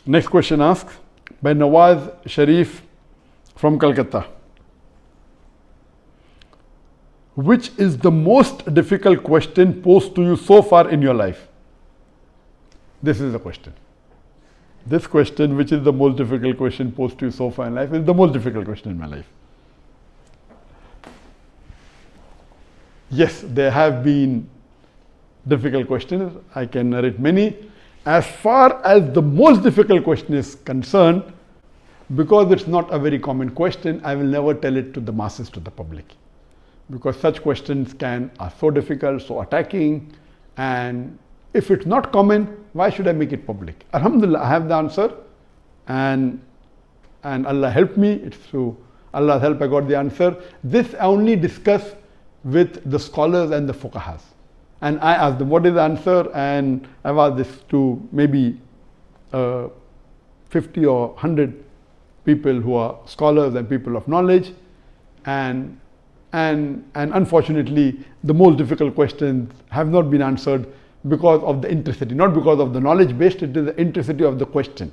Next question asks by Nawaz Sharif from Calcutta. Which is the most difficult question posed to you so far in your life? This is the question. This question, which is the most difficult question posed to you so far in life, is the most difficult question in my life. Yes, there have been difficult questions. I can narrate many. As far as the most difficult question is concerned, because it's not a very common question, I will never tell it to the masses, to the public. Because such questions are so difficult, so attacking, and if it's not common, why should I make it public? Alhamdulillah, I have the answer, and Allah helped me. It's through Allah's help I got the answer. This I only discuss with the scholars and the fuqahas. And I asked them, what is the answer? And I've asked this to maybe 50 or 100 people who are scholars and people of knowledge. And unfortunately, the most difficult questions have not been answered because of the intricity, not because of the knowledge based, it is the intricity of the question.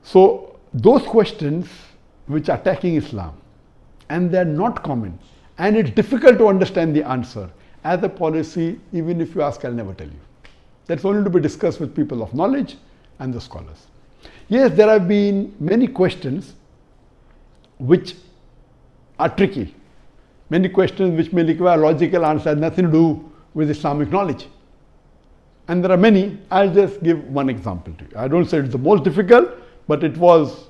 So those questions which are attacking Islam, and they're not common, and it's difficult to understand the answer. As a policy, even if you ask, I'll never tell you. That's only to be discussed with people of knowledge and the scholars. Yes, there have been many questions which are tricky. Many questions which may require logical answer, nothing to do with Islamic knowledge. And there are many. I'll just give one example to you. I don't say it's the most difficult, but it was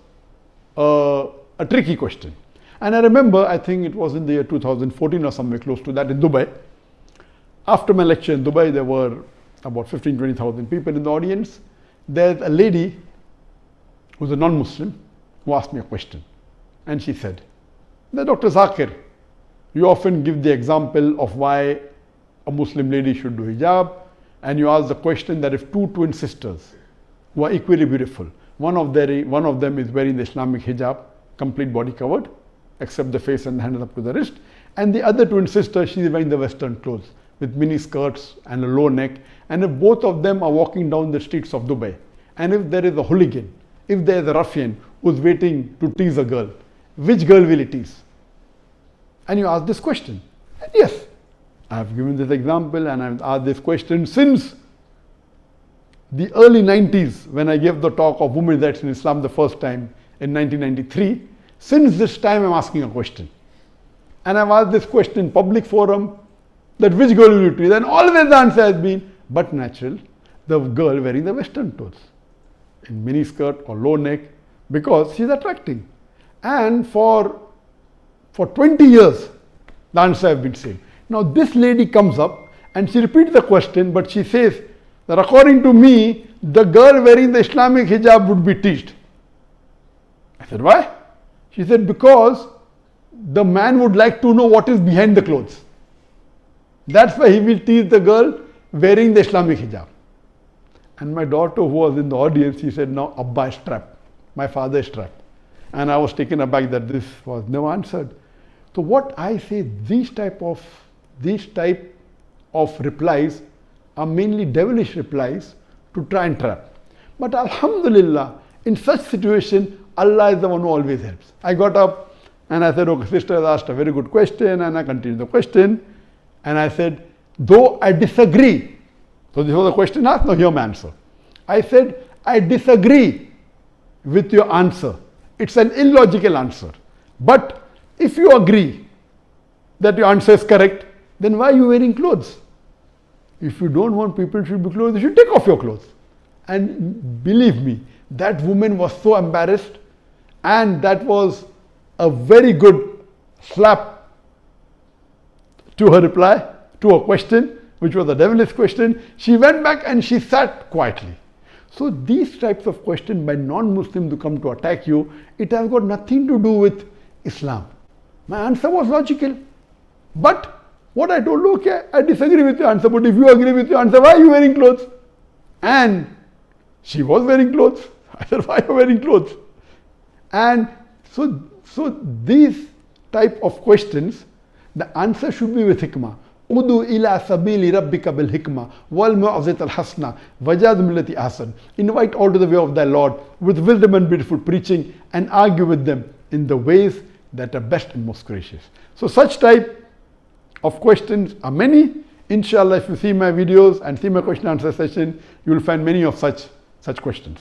a tricky question. And I remember, I think it was in the year 2014 or somewhere close to that in Dubai. After my lecture in Dubai, there were about 15,000-20,000 people in the audience. There's a lady who's a non-Muslim who asked me a question. And she said, Dr. Zakir, you often give the example of why a Muslim lady should do hijab, and you ask the question that if two twin sisters who are equally beautiful, one of them is wearing the Islamic hijab, complete body covered, except the face and the hands up to the wrist, and the other twin sister, she is wearing the Western clothes with mini skirts and a low neck, and if both of them are walking down the streets of Dubai, and if there is a hooligan, if there is a ruffian who's waiting to tease a girl, which girl will he tease? And you ask this question. And yes, I have given this example and I've asked this question since the early 90s when I gave the talk of women's rights in Islam the first time in 1993. Since this time I'm asking a question. And I've asked this question in public forum that which girl will you tease? And always the answer has been, but natural, the girl wearing the Western clothes in mini skirt or low neck because she's attracting. And for 20 years, the answer has been same. Now this lady comes up and she repeats the question, but she says that according to me, the girl wearing the Islamic hijab would be teased. I said, why? She said, because the man would like to know what is behind the clothes. That's why he will tease the girl wearing the Islamic hijab. And my daughter who was in the audience, she said, no, Abba is trapped. My father is trapped. And I was taken aback that this was never answered. So what I say, these type of replies are mainly devilish replies to try and trap. But Alhamdulillah, in such situation, Allah is the one who always helps. I got up and I said, okay, sister has asked a very good question, and I continued the question. And I said, though I disagree. So this was a question asked, now hear my answer. I said, I disagree with your answer. It's an illogical answer. But if you agree that your answer is correct, then why are you wearing clothes? If you don't want people to be clothes, you should take off your clothes. And believe me, that woman was so embarrassed, and that was a very good slap to her reply, to her question, which was a devilish question. She went back and she sat quietly. So these types of questions by non-Muslims who come to attack you, it has got nothing to do with Islam. My answer was logical. But what I told, okay, I disagree with your answer, but if you agree with your answer, why are you wearing clothes? And she was wearing clothes. I said, why are you wearing clothes? And so these type of questions, the answer should be with hikmah. Udu ila sabili rabbika bil hikmah wal mu'azat al hasna wajadhum allati ahsan. Invite all to the way of thy Lord with wisdom and beautiful preaching, and argue with them in the ways that are best and most gracious. So such type of questions are many. Inshallah, if you see my videos and see my question answer session, you will find many of such questions.